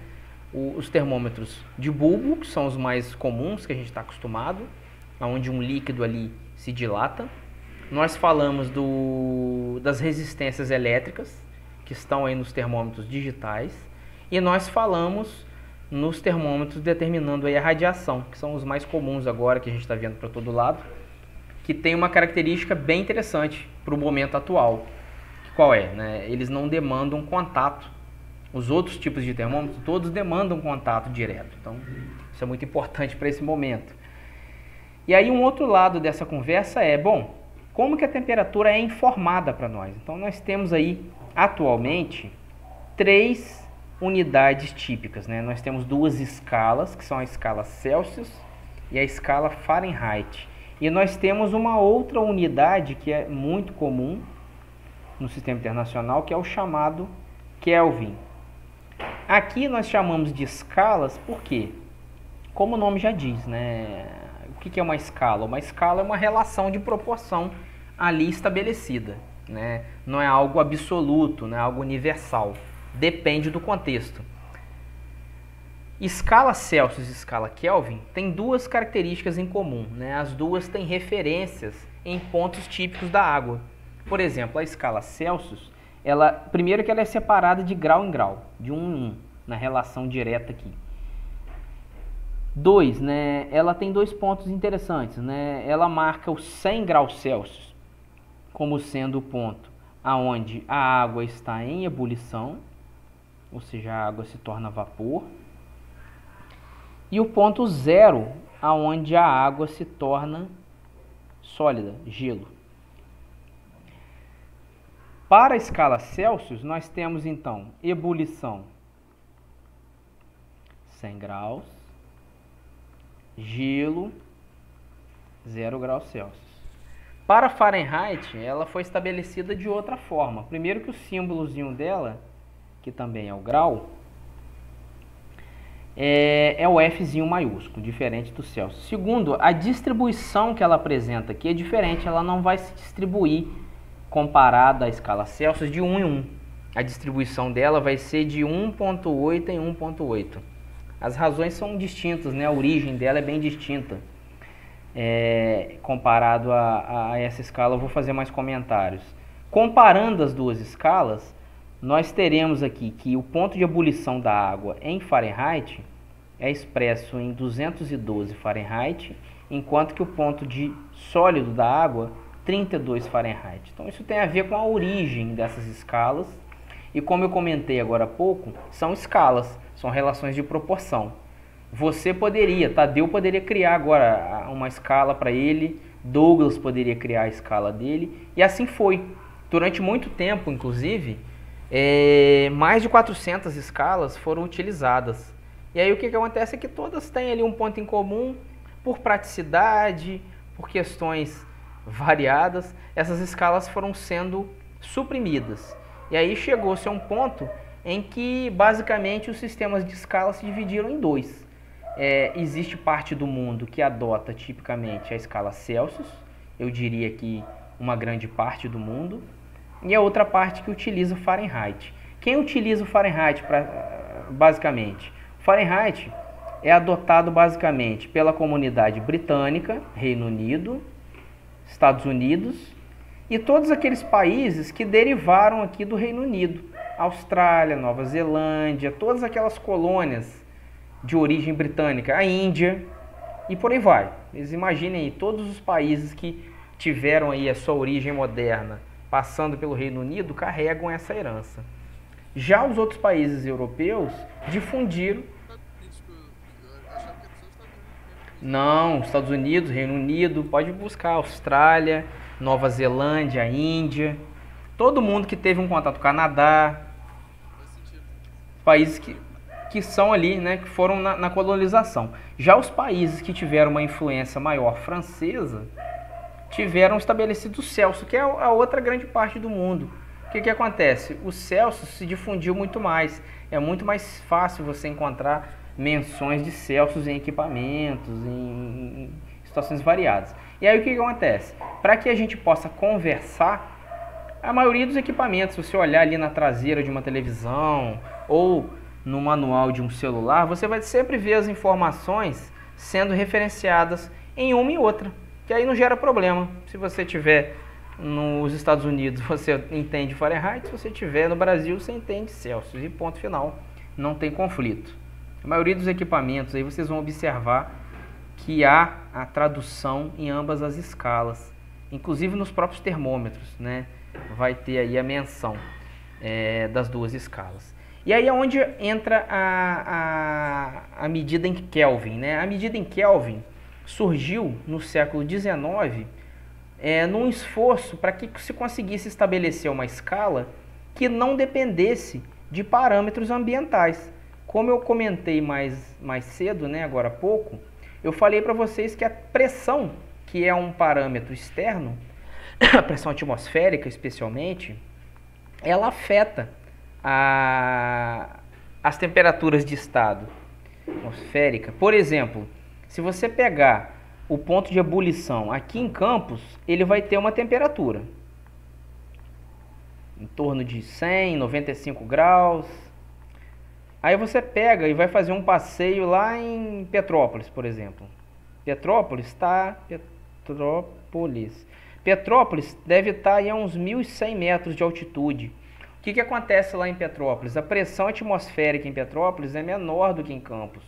Os termômetros de bulbo, que são os mais comuns que a gente está acostumado, onde um líquido ali se dilata. Nós falamos das resistências elétricas, que estão aí nos termômetros digitais. E nós falamos nos termômetros determinando aí a radiação, que são os mais comuns agora, que a gente está vendo para todo lado, que tem uma característica bem interessante para o momento atual. Qual é? Né? Eles não demandam contato. Os outros tipos de termômetros, todos demandam contato direto. Então, isso é muito importante para esse momento. E aí, um outro lado dessa conversa é, bom, como que a temperatura é informada para nós? Então, nós temos aí, atualmente, 3 unidades típicas, né? Nós temos 2 escalas, que são a escala Celsius e a escala Fahrenheit. E nós temos uma outra unidade que é muito comum no sistema internacional, que é o chamado Kelvin. Aqui nós chamamos de escalas porque, como o nome já diz, né? O que é uma escala? Uma escala é uma relação de proporção ali estabelecida, né? Não é algo absoluto, não é algo universal. Depende do contexto. Escala Celsius e escala Kelvin têm 2 características em comum, né? As duas têm referências em pontos típicos da água. Por exemplo, a escala Celsius, primeiro que ela é separada de grau em grau, de 1 em 1, na relação direta aqui. 2, né? Ela tem 2 pontos interessantes, né? Ela marca os 100 graus Celsius como sendo o ponto aonde a água está em ebulição, ou seja, a água se torna vapor. e o ponto zero, aonde a água se torna sólida, gelo. Para a escala Celsius, nós temos então ebulição 100 graus, gelo 0 graus Celsius. Para Fahrenheit, ela foi estabelecida de outra forma. Primeiro que o símbolozinho dela, que também é o grau, é o Fzinho maiúsculo, diferente do Celsius. Segundo, a distribuição que ela apresenta aqui é diferente, ela não vai se distribuir comparada à escala Celsius de 1 em 1. A distribuição dela vai ser de 1.8 em 1.8. As razões são distintas, né? A origem dela é bem distinta. Comparado a essa escala, eu vou fazer mais comentários. Comparando as duas escalas, nós teremos aqui que o ponto de ebulição da água em Fahrenheit é expresso em 212 Fahrenheit, enquanto que o ponto de sólido da água 32 Fahrenheit. Então isso tem a ver com a origem dessas escalas, e como eu comentei agora há pouco, são escalas, são relações de proporção. Você poderia, Tadeu poderia criar agora uma escala para ele, Douglas poderia criar a escala dele, e assim foi. Durante muito tempo, inclusive, mais de 400 escalas foram utilizadas. E aí o que acontece é que todas têm ali um ponto em comum, por praticidade, por questões variadas, essas escalas foram sendo suprimidas. E aí chegou-se a um ponto em que basicamente os sistemas de escala se dividiram em dois. Existe parte do mundo que adota tipicamente a escala Celsius, eu diria que uma grande parte do mundo, e a outra parte que utiliza o Fahrenheit. Quem utiliza o Fahrenheit basicamente? O Fahrenheit é adotado basicamente pela comunidade britânica, Reino Unido, Estados Unidos e todos aqueles países que derivaram aqui do Reino Unido, Austrália, Nova Zelândia, todas aquelas colônias de origem britânica, a Índia e por aí vai. Vocês imaginem aí todos os países que tiveram aí a sua origem moderna passando pelo Reino Unido carregam essa herança. Já os outros países europeus difundiram. Não, Estados Unidos, Reino Unido, pode buscar Austrália, Nova Zelândia, Índia, todo mundo que teve um contato, Canadá, países que são ali, né, que foram na colonização. Já os países que tiveram uma influência maior francesa tiveram estabelecido o Celsius, que é a outra grande parte do mundo. O que acontece? O Celsius se difundiu muito mais. É muito mais fácil você encontrar menções de Celsius em equipamentos, em situações variadas. E aí o que acontece? Para que a gente possa conversar, a maioria dos equipamentos, se você olhar ali na traseira de uma televisão ou no manual de um celular, você vai sempre ver as informações sendo referenciadas em uma e outra, que aí não gera problema. Se você tiver nos Estados Unidos, você entende Fahrenheit, se você tiver no Brasil, você entende Celsius, e ponto final, não tem conflito. A maioria dos equipamentos aí vocês vão observar que há a tradução em ambas as escalas, inclusive nos próprios termômetros, né? Vai ter aí a menção das duas escalas. E aí é onde entra a medida em Kelvin, né? A medida em Kelvin surgiu no século XIX num esforço para que se conseguisse estabelecer uma escala que não dependesse de parâmetros ambientais. Como eu comentei mais cedo, né, agora há pouco, eu falei para vocês que a pressão, que é um parâmetro externo, a pressão atmosférica especialmente, ela afeta as temperaturas de estado atmosférica. Por exemplo, se você pegar o ponto de ebulição aqui em Campos, ele vai ter uma temperatura em torno de 100, 95 graus. Aí você pega e vai fazer um passeio lá em Petrópolis, por exemplo. Petrópolis deve estar aí a uns 1.100 metros de altitude. O que acontece lá em Petrópolis? A pressão atmosférica em Petrópolis é menor do que em Campos.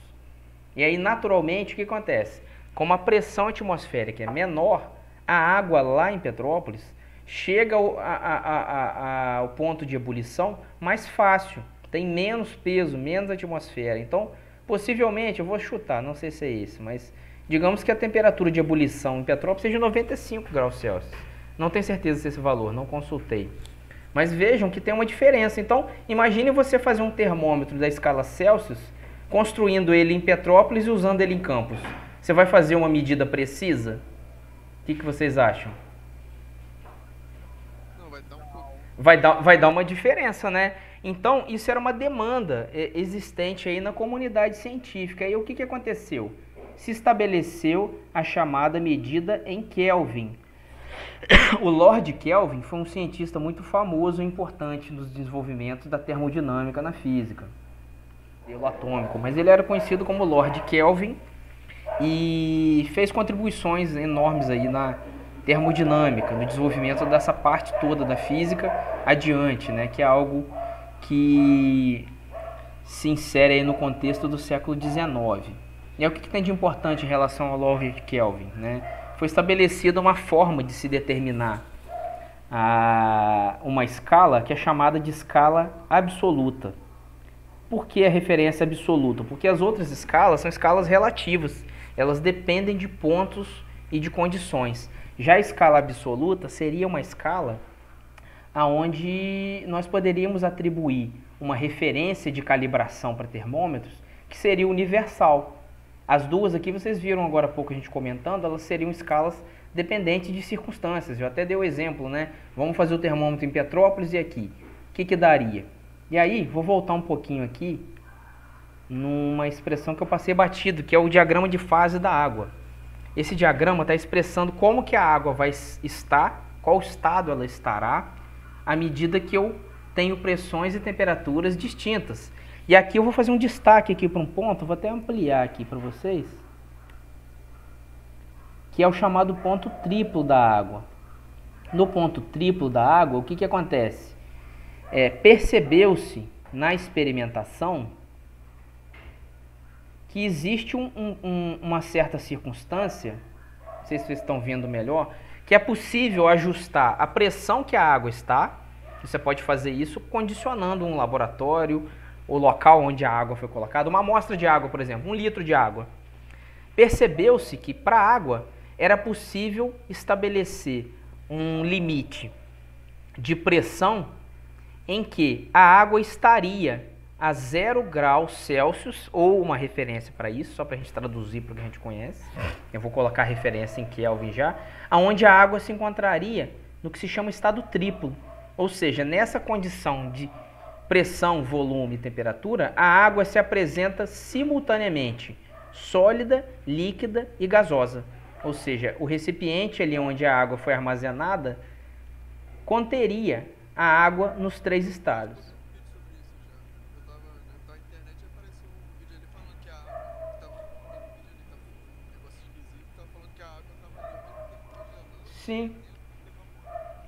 E aí, naturalmente, o que acontece? Como a pressão atmosférica é menor, a água lá em Petrópolis chega ao ponto de ebulição mais fácil. Tem menos peso, menos atmosfera. Então, Possivelmente, eu vou chutar, não sei se é esse, mas digamos que a temperatura de ebulição em Petrópolis seja 95 graus Celsius. Não tenho certeza se esse valor, não consultei. Mas vejam que tem uma diferença. Então, imagine você fazer um termômetro da escala Celsius, construindo ele em Petrópolis e usando ele em Campos. Você vai fazer uma medida precisa? O que vocês acham? Não, vai dar um pouco. Vai dar uma diferença, né? Então, isso era uma demanda existente aí na comunidade científica. E o que aconteceu? Se estabeleceu a chamada medida em Kelvin. O Lord Kelvin foi um cientista muito famoso e importante nos desenvolvimentos da termodinâmica na física, modelo atômico, mas ele era conhecido como Lord Kelvin e fez contribuições enormes aí na termodinâmica, no desenvolvimento dessa parte toda da física adiante, né, que é algo que se insere aí no contexto do século XIX. E aí, o que tem de importante em relação ao Lord Kelvin, né? Foi estabelecida uma forma de se determinar uma escala que é chamada de escala absoluta. Por que a referência absoluta? Porque as outras escalas são escalas relativas, elas dependem de pontos e de condições. Já a escala absoluta seria uma escala onde nós poderíamos atribuir uma referência de calibração para termômetros que seria universal. As duas aqui, vocês viram agora há pouco a gente comentando, elas seriam escalas dependentes de circunstâncias. Eu até dei o exemplo, né? Vamos fazer o termômetro em Petrópolis e aqui. O que daria? E aí, vou voltar um pouquinho aqui numa expressão que eu passei batido, que é o diagrama de fase da água. Esse diagrama está expressando como que a água vai estar, qual estado ela estará, à medida que eu tenho pressões e temperaturas distintas. E aqui eu vou fazer um destaque aqui para um ponto, vou até ampliar aqui para vocês, que é o chamado ponto triplo da água. No ponto triplo da água, o que acontece? Percebeu-se na experimentação que existe uma certa circunstância, não sei se vocês estão vendo melhor, que é possível ajustar a pressão que a água está. Você pode fazer isso condicionando um laboratório, o local onde a água foi colocada, uma amostra de água, por exemplo, 1 litro de água. Percebeu-se que para a água era possível estabelecer um limite de pressão em que a água estaria a 0 graus Celsius, ou uma referência para isso, só para a gente traduzir para o que a gente conhece. Eu vou colocar a referência em Kelvin já, aonde a água se encontraria no que se chama estado triplo, ou seja, nessa condição de pressão, volume e temperatura, a água se apresenta simultaneamente sólida, líquida e gasosa. Ou seja, o recipiente ali onde a água foi armazenada conteria a água nos 3 estados. Na internet e apareceu um vídeo ali falando que a água tava um negócio esquisito, tava falando que a água tava ali ao mesmo tempo congelando. Sim.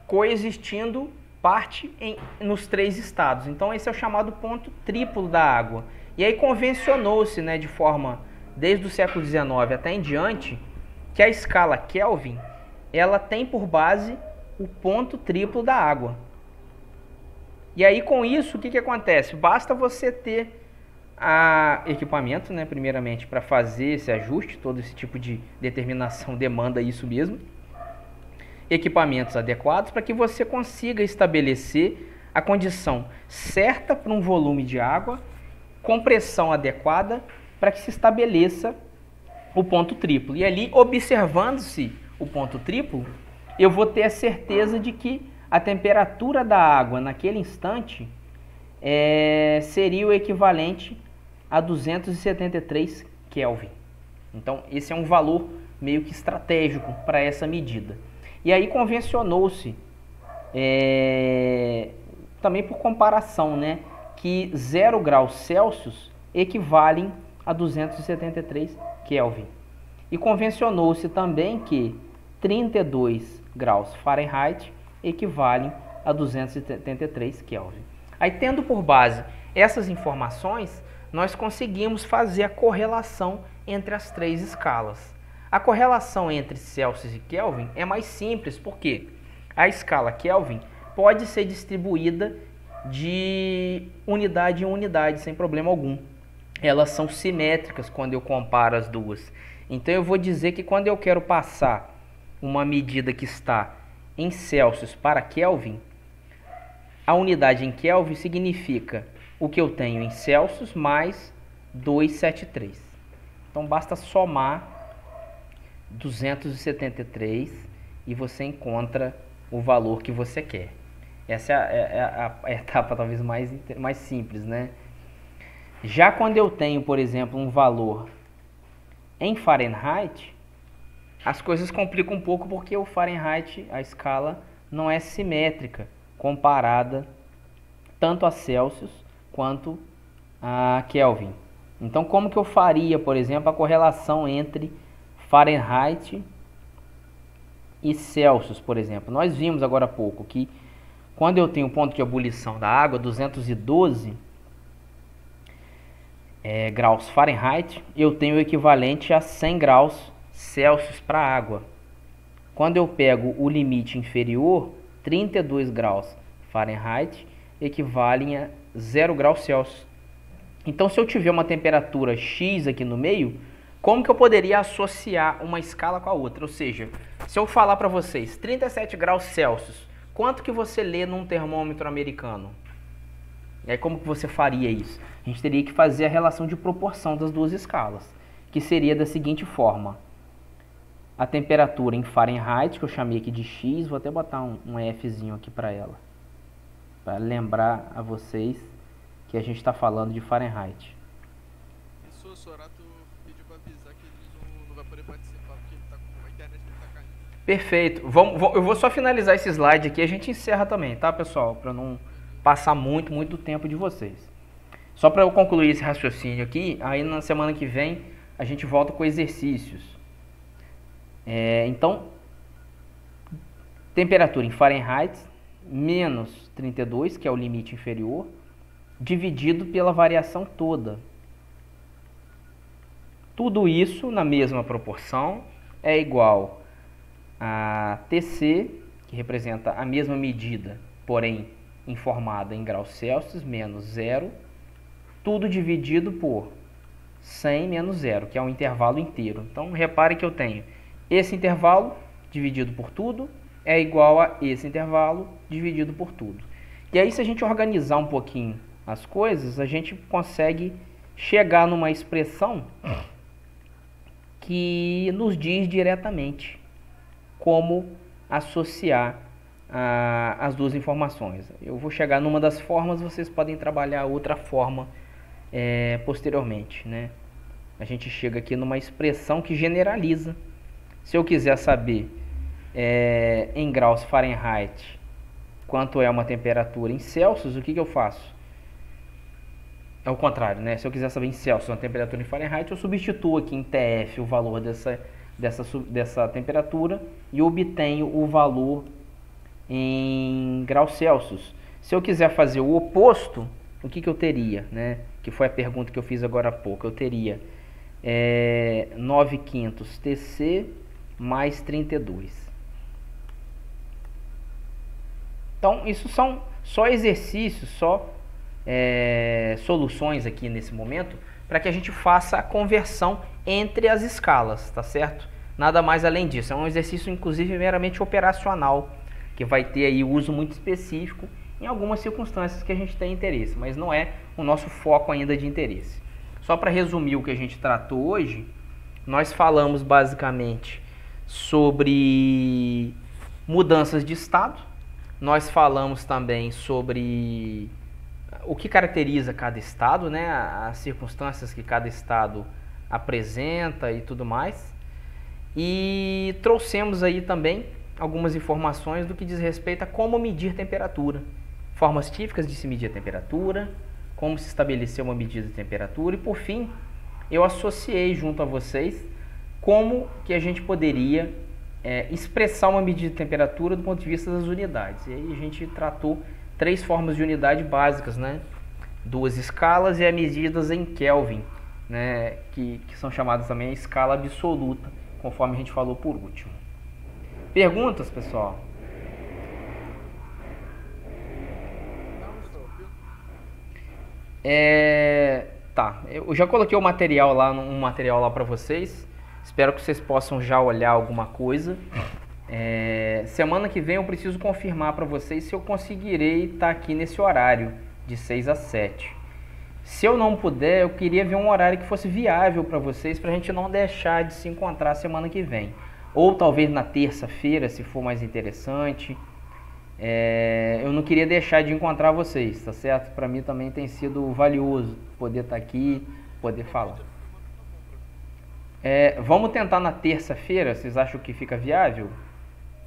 Coexistindo parte nos 3 estados. Então esse é o chamado ponto triplo da água. E aí convencionou-se, né, de forma, desde o século XIX até em diante, que a escala Kelvin, ela tem por base o ponto triplo da água. E aí com isso, o que acontece? Basta você ter equipamento, né, primeiramente, para fazer esse ajuste, todo esse tipo de determinação demanda isso mesmo. Equipamentos adequados para que você consiga estabelecer a condição certa para um volume de água, com pressão adequada, para que se estabeleça o ponto triplo. E ali, observando-se o ponto triplo, eu vou ter a certeza de que a temperatura da água naquele instante seria o equivalente a 273 Kelvin. Então, esse é um valor meio que estratégico para essa medida. E aí convencionou-se, também por comparação, né, que 0 graus Celsius equivalem a 273 Kelvin. E convencionou-se também que 32 graus Fahrenheit equivalem a 273 Kelvin. Aí, tendo por base essas informações, nós conseguimos fazer a correlação entre as 3 escalas. A correlação entre Celsius e Kelvin é mais simples, porque a escala Kelvin pode ser distribuída de unidade em unidade sem problema algum. elas são simétricas quando eu comparo as duas. Então eu vou dizer que quando eu quero passar uma medida que está em Celsius para Kelvin, a unidade em Kelvin significa o que eu tenho em Celsius mais 273. Então basta somar 273 e você encontra o valor que você quer. Essa é a etapa talvez mais simples, né? Já quando eu tenho, por exemplo, um valor em Fahrenheit, as coisas complicam um pouco porque o Fahrenheit, a escala, não é simétrica comparada tanto a Celsius quanto a Kelvin. Então, como que eu faria, por exemplo, a correlação entre Fahrenheit e Celsius, por exemplo? Nós vimos agora há pouco que quando eu tenho o ponto de ebulição da água, 212 graus Fahrenheit, eu tenho o equivalente a 100 graus Celsius para a água. Quando eu pego o limite inferior, 32 graus Fahrenheit equivalem a 0 graus Celsius. Então, se eu tiver uma temperatura X aqui no meio, como que eu poderia associar uma escala com a outra? Ou seja, se eu falar para vocês 37 graus Celsius, quanto que você lê num termômetro americano? E aí como que você faria isso? A gente teria que fazer a relação de proporção das duas escalas, que seria da seguinte forma. A temperatura em Fahrenheit, que eu chamei aqui de X, vou até botar um Fzinho aqui para ela, para lembrar a vocês que a gente está falando de Fahrenheit. Isso, o Sorato pediu para avisar que ele não vai poder participar porque ele tá com a internet dele tá caindo. Perfeito. Eu vou só finalizar esse slide aqui, a gente encerra também, tá, pessoal? Para não passar muito tempo de vocês. Só para eu concluir esse raciocínio aqui, aí na semana que vem a gente volta com exercícios. Então, temperatura em Fahrenheit, menos 32, que é o limite inferior, dividido pela variação toda. Tudo isso na mesma proporção é igual a TC, que representa a mesma medida, porém informada em graus Celsius, menos 0, tudo dividido por 100 menos 0, que é um intervalo inteiro. Então, repare que eu tenho esse intervalo dividido por tudo é igual a esse intervalo dividido por tudo. E aí, se a gente organizar um pouquinho as coisas, a gente consegue chegar numa expressão que nos diz diretamente como associar as duas informações. Eu vou chegar numa das formas, vocês podem trabalhar outra forma posteriormente, né? A gente chega aqui numa expressão que generaliza. Se eu quiser saber em graus Fahrenheit quanto é uma temperatura em Celsius, o que eu faço? É o contrário, né? Se eu quiser saber em Celsius uma temperatura em Fahrenheit, eu substituo aqui em TF o valor dessa temperatura e obtenho o valor em graus Celsius. Se eu quiser fazer o oposto, o que eu teria, né? Que foi a pergunta que eu fiz agora há pouco. Eu teria 9/5 TC mais 32. Então, isso são só exercícios, só soluções aqui nesse momento, para que a gente faça a conversão entre as escalas, tá certo? Nada mais além disso. É um exercício, inclusive, meramente operacional, que vai ter aí uso muito específico em algumas circunstâncias que a gente tem interesse, mas não é o nosso foco ainda de interesse. Só para resumir o que a gente tratou hoje, nós falamos basicamente sobre mudanças de estado, nós falamos também sobre o que caracteriza cada estado, né? As circunstâncias que cada estado apresenta e tudo mais, e trouxemos aí também algumas informações do que diz respeito a como medir temperatura, formas típicas de se medir a temperatura, como se estabelecer uma medida de temperatura e, por fim, eu associei junto a vocês como que a gente poderia expressar uma medida de temperatura do ponto de vista das unidades. E aí a gente tratou 3 formas de unidade básicas, né? 2 escalas e as medidas em Kelvin, né? Que são chamadas também a escala absoluta, conforme a gente falou por último. Perguntas, pessoal? Tá, eu já coloquei o material lá, um material lá para vocês. Espero que vocês possam já olhar alguma coisa. Semana que vem eu preciso confirmar para vocês se eu conseguirei estar aqui nesse horário de 6 às 7. Se eu não puder, eu queria ver um horário que fosse viável para vocês, para a gente não deixar de se encontrar semana que vem. Ou talvez na terça-feira, se for mais interessante. Eu não queria deixar de encontrar vocês, tá certo? Para mim também tem sido valioso poder estar aqui, poder falar. Vamos tentar na terça-feira, vocês acham que fica viável?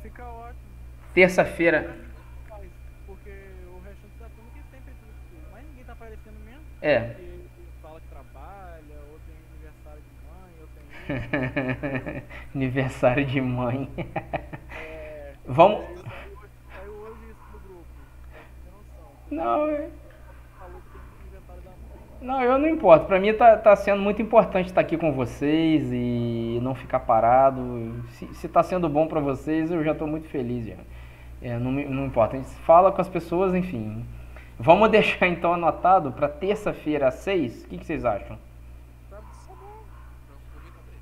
Fica ótimo. Terça-feira. Porque o restante da turma que sempre tudo. Mas ninguém tá aparecendo mesmo. É. Porque fala que trabalha, ou tem aniversário de mãe, ou tem. Aniversário de mãe. Vamos. Saiu hoje isso do grupo. Pra você ter noção. Não, Falou que tem aniversário da mãe. não, eu não importo. Pra mim tá sendo muito importante estar aqui com vocês e não ficar parado. Se tá sendo bom pra vocês, eu já tô muito feliz já. Não importa. A gente fala com as pessoas, enfim. Vamos deixar então anotado pra terça-feira às 6. O que vocês acham? Tá bom.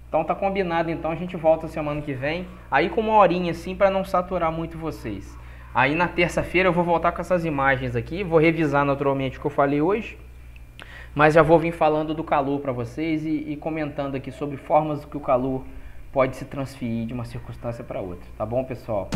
Então tá combinado, então a gente volta semana que vem. Aí com uma horinha assim pra não saturar muito vocês. Aí na terça-feira eu vou voltar com essas imagens aqui. Vou revisar naturalmente o que eu falei hoje. Mas já vou vir falando do calor para vocês e comentando aqui sobre formas que o calor pode se transferir de uma circunstância para outra. Tá bom, pessoal?